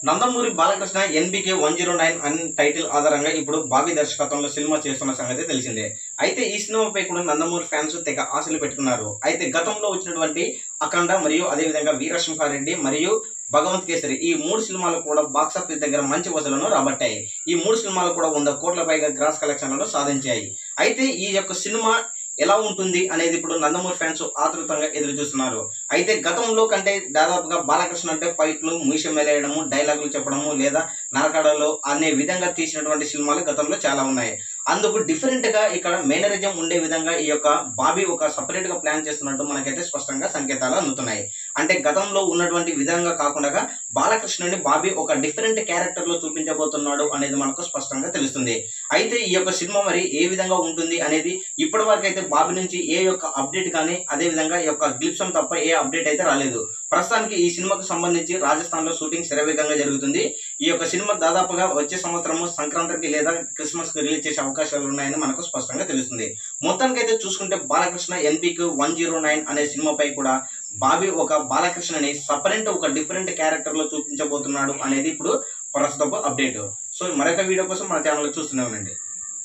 Nandamuri Balakrishna NBK 109 అనే title ఆధారంగా ఇప్పుడు బాబీ దర్శకత్వంలో సినిమా చేస్తున్న సంగతి తెలిసిందే. అయితే ఈ సినిమాపై కూడా నందమూరి ఫ్యాన్స్ తెగ ఆశలు పెట్టుకున్నారు. అయితే గతంలో వచ్చినటువంటి అఖండ మరియు అదేవిధంగా వీరసింహారెడ్డి మరియు భగవంత్ కేసరి ఈ 3 సినిమాలు కూడా బాక్సాఫీస్ దగ్గర మంచి వసూలను రాబట్టాయి. ఈ 3 సినిమాలు కూడా 100 కోట్ల పైగా గ్రాస్ కలెక్షన్లను సాధించాయి. అయితే ఈ యొక్క సినిమా ఎలా ఉంటుంది అనేది ఇప్పుడు నందమూరి ఫ్యాన్స్ ఆతృతంగా ఎదురు చూస్తున్నారు. అయితే గతంలో కంటే దాదాపుగా బాలకృష్ణ అంటే ఫైట్లు, మీసం మెలేయడము, డైలాగులు చెప్పడము లేదా నరకడలు అనే విధంగా తీసినటువంటి సినిమాలు గతంలో చాలా ఉన్నాయి. అందుకు డిఫరెంట్ గా ఇక్కడ మేనరిజం ఉండే విధంగా ఈ యొక్క బాబీ ఒక సపరేట్ గా ప్లాన్ చేస్తున్నట్టు మనకైతే స్పష్టంగా సంకేతాలు అందుతున్నాయి. అంటే గతంలో ఉన్నటువంటి విధంగా కాకుండా బాలకృష్ణని బాబీ ఒక డిఫరెంట్ క్యారెక్టర్ లో చూపించబోతున్నాడు అనేది మనకు స్పష్టంగా తెలుస్తుంది. అయితే ఈ యొక్క సినిమా మరి ఏ విధంగా ఉంటుంది అనేది ఇప్పటి వరకు అయితే బాబీ నుంచి ఏ యొక్క అప్డేట్ కానీ అదే విధంగా ఈ యొక్క గ్లిప్సం తప్ప ఏ అప్డేట్ అయితే రాలేదు. ప్రస్తుతానికి ఈ సినిమాకు సంబంధించి రాజస్థాన్ లో షూటింగ్ శరవేగంగా జరుగుతుంది. ఈ యొక్క సినిమా దాదాపుగా వచ్చే సంవత్సరము సంక్రాంతికి లేదా క్రిస్మస్ కి రిలీజ్ చేసే అవకాశాలు ఉన్నాయని మనకు స్పష్టంగా తెలుస్తుంది. మొత్తానికైతే చూసుకుంటే బాలకృష్ణ ఎన్బికే 109 అనే సినిమాపై కూడా బాబీ ఒక బాలకృష్ణని సపరేట్ ఒక డిఫరెంట్ క్యారెక్టర్ లో చూపించబోతున్నాడు అనేది ఇప్పుడు ప్రస్తుతపు అప్డేట్. సో మరొక వీడియో కోసం మన ఛానల్ చూస్తూనే ఉండండి.